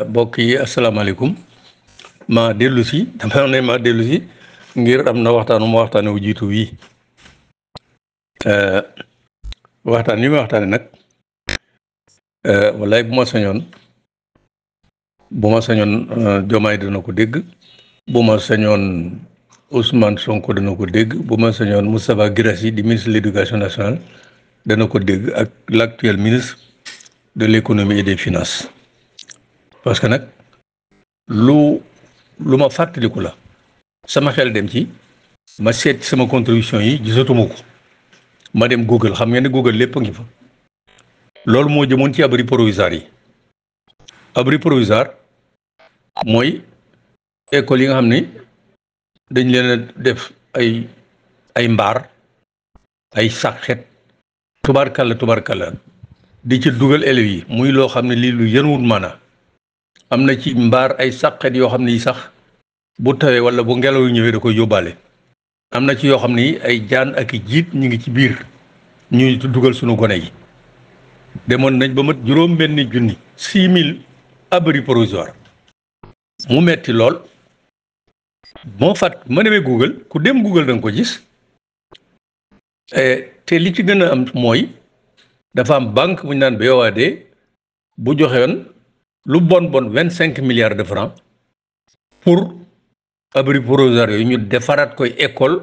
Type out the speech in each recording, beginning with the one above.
mbokk yi asalaamaaleykum ma dellu si dama ne ma dellu si ngir am na waxtaane wu jiitu wii waxtaan wi ma waxtaane nag wallaay bu ma sañoon Diomaye dana ko dégg, bu ma sañoon Ousmane Sonko dana ko dégg, bu ma sañoon Moustapha Guirassy di ministre de l'éducation nationale dana ko dégg, ak l'actuel ministre de l'économie et des finances. Parce que nag lu ma fàttaliku la sama xel dem ci ma seet sama contribution yi gisatuma ko ma dem Google, xam ngeen ne Google lépp a ngi fa. loolu moo jëmoon ci abri provisoire yi. abri provisoire mooy école yi nga xam ne dañ leen a def ay mbaar, ay sàkket, tubarkalla di ci dugal élèves yi muy loo xam ne lii lu yënwut maana. am na ci mbaar ay sàkket yoo xam ne yi sax bu tawee wala bu ngelaw yu ñëwee da koy yóbbaale. am na ci yoo xam ne ay jaan ak i jiit ñu ngi ci biir ñuy dugal sunu gone yi. demoon nañ ba mat juróom benn junni 6000 abri provisoire mu metti lool. moo fàtt ma demee Google, ku dem Google da nga ko gis te li ci gën a am mooy dafa am banque bu ñu naan BOAD bu joxewoon lu bon 25 milliards de francs pour abri provisoire yooyu ñu defaraat koy école,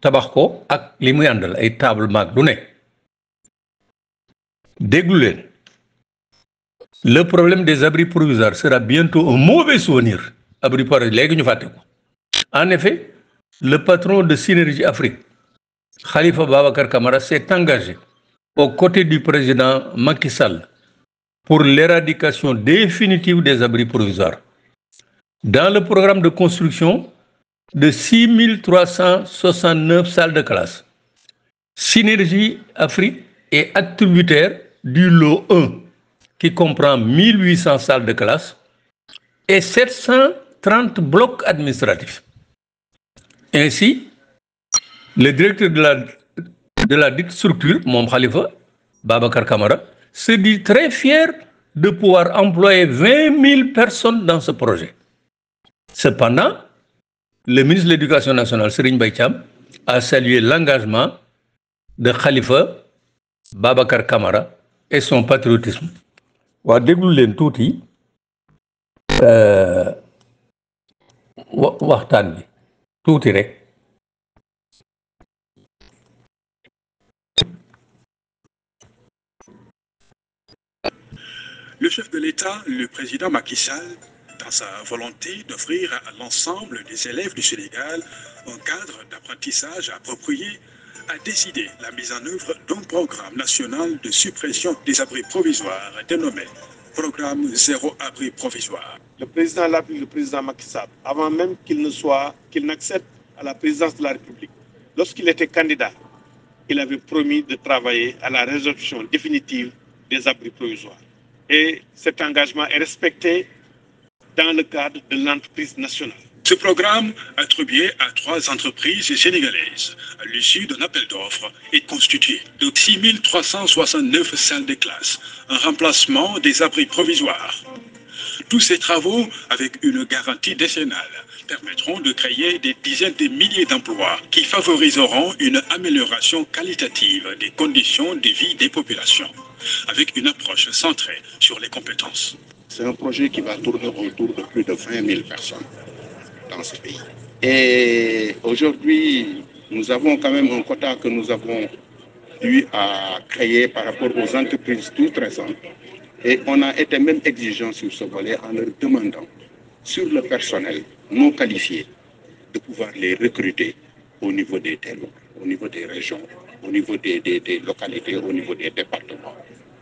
tabax ko ak li muy àndal ay table maag du ne. déglu leen, le problème des abris provisoires sera bientôt un mauvais souvenir. abri provisoire léegi ñu fàtte ko. En effet, le patron de Synergie Afrique, Khalifa Babacar Camara, s'est engagé aux côtés du président Macky Sall pour l'éradication définitive des abris provisoires. Dans le programme de construction de 6369 salles de classe, Synergie Afrique est attributaire du lot 1, qui comprend 1800 salles de classe et 730 blocs administratifs. Ainsi, le directeur de la dite structure, mon Khalifa Babacar Camara, se dit très fier de pouvoir employer 20 000 personnes dans ce projet. Cependant, le ministre de l'Éducation nationale, Serigne Mbaye Thiam, a salué l'engagement de Khalifa Babacar Camara et son patriotisme. waa déglu leen tuuti waxtaan bi tuuti rek. Le chef de l'État, le président Macky Sall, dans sa volonté d'offrir à l'ensemble des élèves du Sénégal un cadre d'apprentissage approprié, a décidé la mise en œuvre d'un programme national de suppression des abris provisoires dénommé Programme Zéro Abri Provisoire. Le président de la République, le président Macky Sall, avant même qu'il n'accède à la présidence de la République, lorsqu'il était candidat, il avait promis de travailler à la résolution définitive des abris provisoires. Et cet engagement est respecté dans le cadre de l'entreprise nationale. Ce programme, attribué à 3 entreprises sénégalaises à l'issue d'un appel d'offres, est constitué de 6369 salles de classe, un remplacement des abris provisoires. Tous ces travaux, avec une garantie décennale, permettront de créer des dizaines de milliers d'emplois qui favoriseront une amélioration qualitative des conditions de vie des populations, avec une approche centrée sur les compétences. C'est un projet qui va tourner autour de plus de 20 000 personnes dans ce pays. Et aujourd'hui, nous avons quand même un quota que nous avons eu à créer par rapport aux entreprises toutes récentes. Et on a été même exigeant sur ce volet en leur demandant, sur le personnel non qualifié, de pouvoir les recruter au niveau des terres, au niveau des régions, au niveau des localités, au niveau des départements,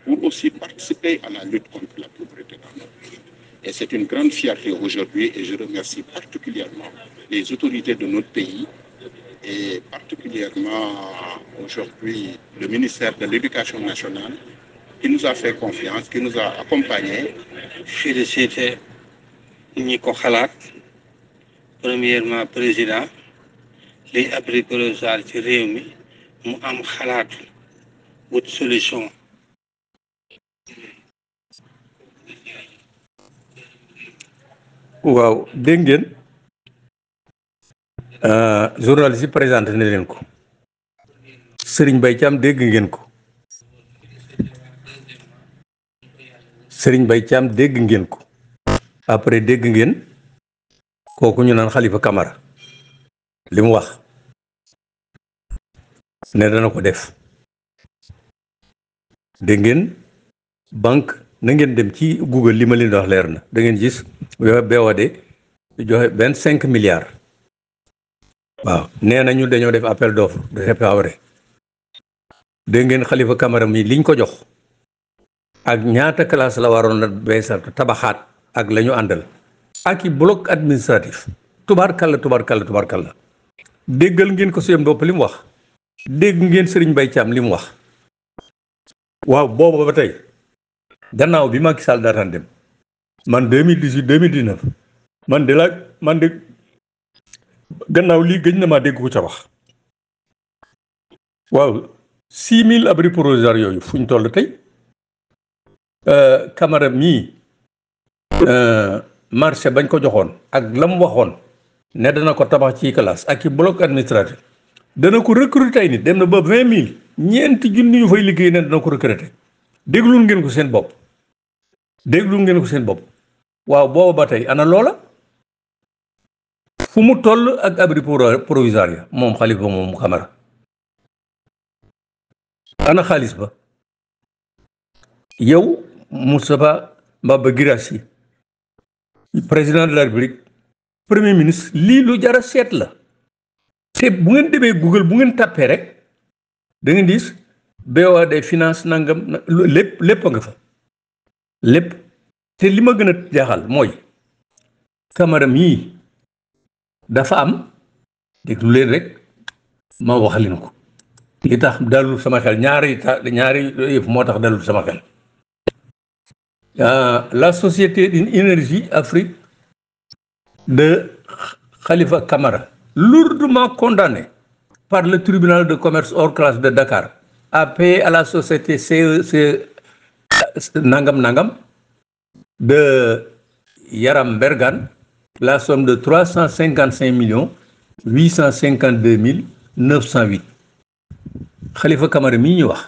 pour aussi participer à la lutte contre la pauvreté dans notre pays. Et c'est une grande fierté aujourd'hui et je remercie particulièrement les autorités de notre pays et particulièrement aujourd'hui le ministère de l'Éducation nationale qui nous a fait confiance, qui nous a accompagnés. Féliciter ñi ko xalaat, premièrement président les abris provisoires ci réew mi mu am xalaatu wut solution waaw dégg ngeen journaliste yi présenté na leen ko Serigne Mbaye Thiam dégg ngeen ko Serigne Mbaye Thiam dégg ngeen ko après dégg ngeen kooku ñu naan Khalifa Camara li mu wax ne dana ko def dégg ngeen banque na ngeen dem ci Google li ma leen di wax leer na da ngeen gis BOAD joxe 25 milliards waaw nee nañu dañoo def appel d'offre de réparer dégg ngeen Khalifa Camara mi liñ ko jox ak ñaata classe la waroon na beesal tabaxaat ak la ñu àndal ak i bloc administratif tubaarkalla déggal ngeen ko seen bopp li mu wax dégg ngeen Serigne Mbaye Thiam li mu wax waaw boobu ba tey gannaaw bi Macky Sall daataan dem man 2018 2019 man de gannaaw lii gëj na maa dégg ko ca wax waaw 6000 abris provisoires yooyu fu ñu toll tey Camara mii marché bañ ko joxoon ak la mu waxoon ne dana ko tabax ci classe ak i bloc administratif dana ko recruter ay nit dem na ba 20000 ñeenti junni yu fay liggéey ne dana ko recruter déglu ngeen ko seen bopp waaw booba ba tey ana loola fu mu toll ak abri provisoire ya moom Khalifa moom Camara ana xaalis ba yow Moustapha Mbaba Guirassy président de la République premier ministre lii lu jara seet la te bu ngeen demee Google bu ngeen tàppee rek da ngeen gis BOAD finance nangam lépp a nga fa lépp te li ma gën a jaaxal mooy Camara mii dafa am déglu leen rek ma wax leen ko li tax dalul sama xel ñaari yëf moo tax dalul sama xel la société d'énergie Afrique de Khalifa Camara lourdement condamnée par le tribunal de commerce hors classe de Dakar a payé à la société CEC nangam de Yaram Bergane la somme de 355 852 908 Khalifa Camara mii ñu wax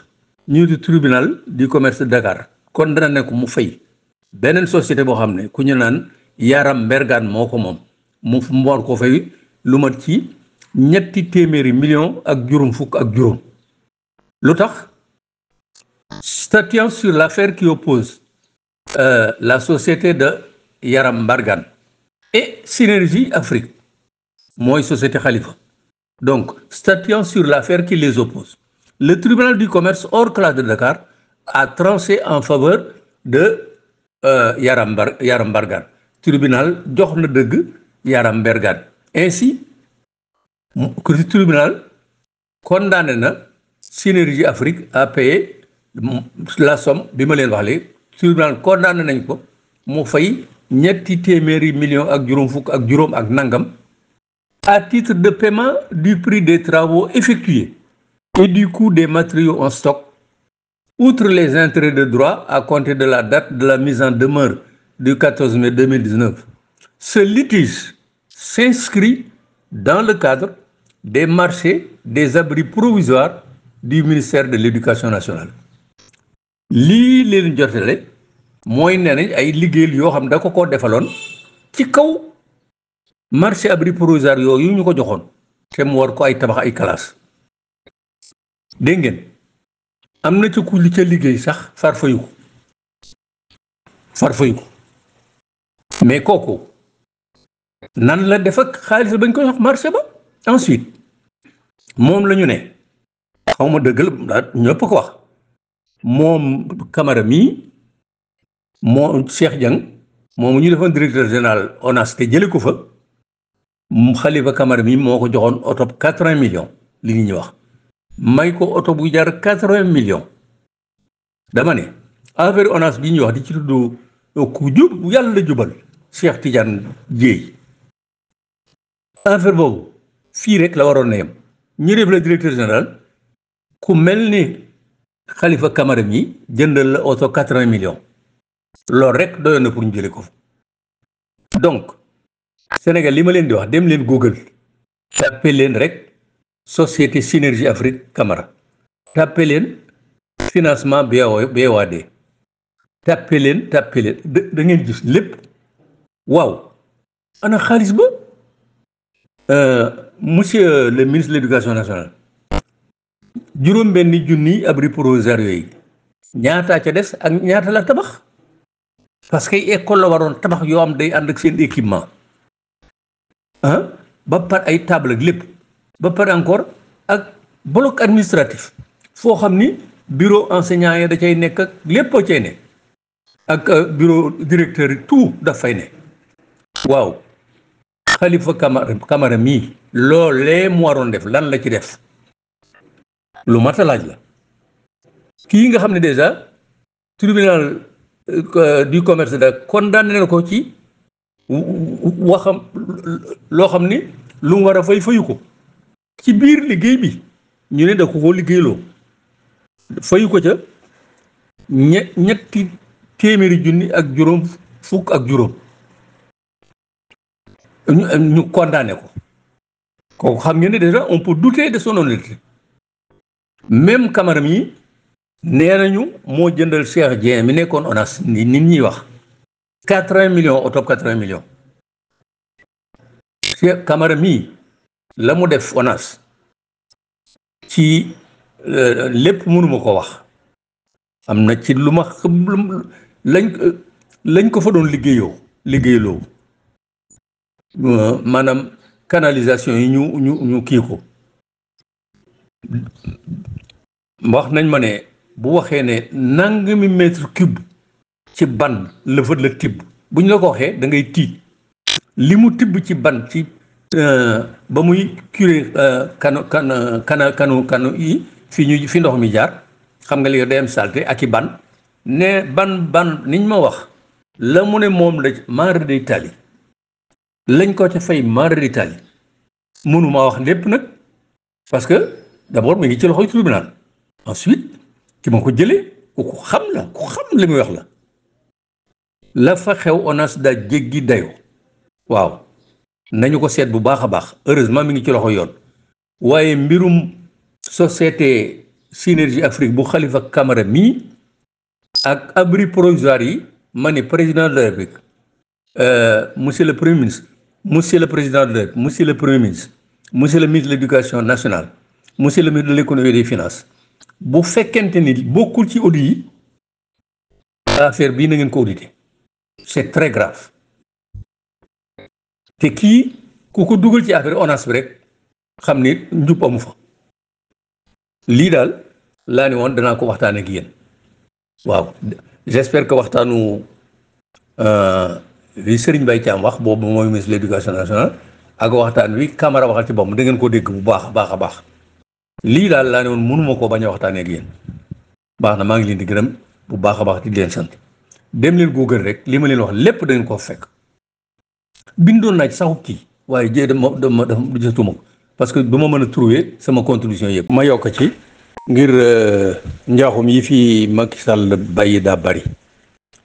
ñu di tribunal du commerce de Dakar condamné ko mu fay beneen société boo xam ne ku ñu naan Yaram Bergane moo ko moom mu war ko fay lu mat ci ñetti téeméeri millions ak juróom fukk ak juróom lu tax statuant sur l'affaire qui oppose la société de Yaram Bergane et Synergie Afrique mooy société Khalifa donc statuant sur l'affaire qui les oppose le tribunal du commerce hors classe de Dakar a tranché en faveur de Yaram Bergane tribunal jox na dëgg Yaram Bergane ainsi que tribunal condamné na Synergie Afrique à payer la somme bi ma leen wax léegi tribunal condamné nañ ko mu fay ñetti téeméeri millions ak juróom fukk ak juróom ak nangam à titre de paiement du prix des travaux effectués et du coût des matériaux en stock outre les intérêts de droit à compter de la date de la mise en demeure du 14 mai 2019 ce litige s'inscrit dans le cadre des marchés des abris provisoires du ministère de l'Éducation nationale lii leen jotale mooy nee nañ ay liggéeyal yoo xam da ko defaloon ci kaw marché abri provisoire yooyu ñu ko joxoon te mu war ko ay tabax ay classe dégg ngeen am na ci ku li ca liggéey sax farfayu ko mais kooku nan la def ak xaalis bañ ko jox marché ba ensuite moom la ñu ne xaw ma dëggal ñëpp ko wax moom Camara mii moo Cheikh Dieng moom ñu defoon directeur général ONAS te jële ko fa Khalifa Camara mii moo ko joxoon oto 80 millions li nit ñi wax may ko oto bu jar 80 millions dama ne affaire ONAS bi ñuy wax di ci tudd ku jub yàlla jubal Cheikh Tidiane Dièye affaire boobu fii rek la waroon na yem ñu def la directeur général ku mel ni Khalifa Camara mi jëndal la oto 80 millions loolu rek doyoon na pour ñu jëlee ko fa donc Sénégal li ma leen di wax dem leen Google tàppe leen rek société Synergie Afrique Camara tàppe leen financement BOAD tàppe leen da ngeen gis lépp waaw ana xaalis ba monsieur le ministre de l'éducation nationale juróom-benni junni abri provisoire yooyu ñaataa ca des ak ñaata la tabax parce que école la waroon tabax yoo am day ànd ak seen équipement ba par ay table ak lépp ba pare encore ak bloc administratif foo xam ni bureau enseignant yi da cay nekk ak lépp a cay ne ak bureau directeur yi tout daf fay ne waaw Khalifa Camara mii loolee mu waroon def lan la ci def lu mat a laaj la kii nga xam ne déjà tribunal du commerce da condamné na ko ci waxam loo xam ni lu mu war a fayu ko ci biir liggéey bi ñu ne da ko liggéeyloo fayu ko ca ñetti téeméeri junni ak juróom fukk ak juróom ñu condamné ko kooku xam ngeen ne déjà on peut douter de son honnêteté même Camara mi nee nañu moo jëndal Cheikh Dieng mi nekkoon ONAS ni nit ñi wax 80 millions au top 80 millions Cheikh Camara mi la mu def ONAS ci lépp mënuma ko wax am na ci lu ma lañ ko fa doon liggéeyloo maanaam canalisation yi ñu kii ko wax nañ ma ne bu waxee ne nangami mètre cube ci ban la fa la tibb bu ñu la ko waxee da ngay tiit li mu tibb ci ban ci ba muy curé kanu yi fi ndox mi jaar xam nga léegi day am salte ak i ban ne ban niñ ma wax la mu ne moom la mara d'Italie lañ ko ca fay mara d'Italie mënuma wax lépp nag parce que d'abord mi ngi ci loxoy tribunal ensuite ki ma ko jëlee ku xam li muy wax la fa xew ONAS daa jéggi dayo waaw nañu ko seet bu baax a baax heureusement mi ngi ci loxo yoon waaye mbirum société Synergie Afrique bu Khalifa Camara mii ak abri provisoire yi ma ne président de la République monsieur le premier ministre monsieur le président de la République monsieur le premier ministre monsieur le ministre de l'éducation nationale monsieur le ministre de l'économie et des finances bu fekkente ni bokkul ci audit yi affaire bii na ngeen ko auditer c'est très grave te kii ku ko dugal ci affaire ONAS bi rek xam ni njub amu fa lii daal laa ni woon danaa ko waxtaan ak yéen waaw j'espère que waxtaanu li Serigne Mbaye Thiam wax boobu mooy ministre de l'éducation nationale ak waxtaan wi Camara waxal ci boppam da ngeen ko dégg bu baax a baax lii daal laa ne woon mënuma koo bañ a waxtaanee ak yéen baax na maa ngi leen di gërëm bu baax a baax di leen sant dem leen Google rek li ma leen wax lépp da ngeen koo fekk bindoon naa ci saxu kii waaye dama gisatuma ko parce que du ma mën a trouver sama contribution yëpp. ma yokk ci ngir njaaxum yi fi Macky Sall bàyyi daa bari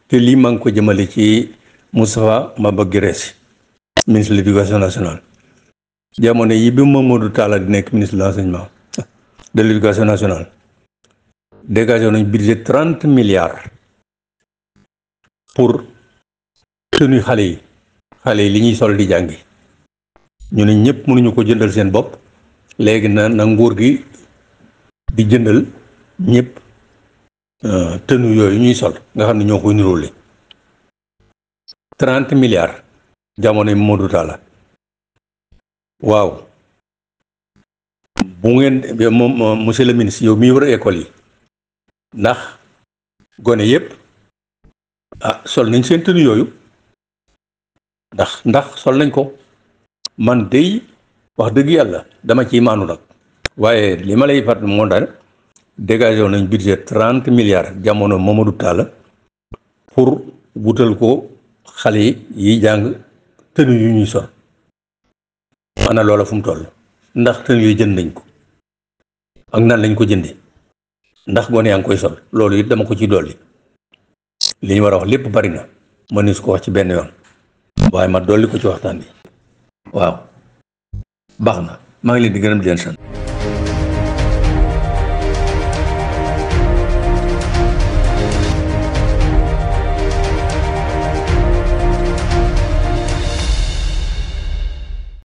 te lii maa ngi ko jëmale ci Moustapha Maba Guirassy ministre de l'éducation nationale jamono yi bi Mamadou Talla di nekk ministre de l'enseignement de l'éducation nationale dégagé nañ budget 30 milliards pour tenue xale yi li ñuy sol di jàngi ñu ne ñëpp mënuñu ko jëndal seen bopp léegi na nguur gi di jëndal ñëpp tenue yooyu ñuy sol nga xam ne ñoo koy niróole 30 milliards jamono yi Mamadou Talla waaw bu ngeen moom monsieur le ministre yow mii war a école yi ndax gone yëpp sol nañ seen tenue yooyu ndax sol nañ ko man dey wax dëgg yàlla dama ciy maanu nag waaye li ma lay fàttali moo daal dégagé nañ budget 30 milliards jamono Mamadou Talla pour wutal ko xale yi jàng tenue yu ñuy sol ana loola fu mu toll ndax tenue yooyu jënd nañ ko ak nan lañ ko jëndee ndax gone yaa ngi koy sol loolu it dama ko ci dolli li ñu war a wax lépp bari na mënees ko wax ci benn yoon waaye ma dolli ko ci waxtaan bi waaw baax na maa ngi leen di gërëm di leen sant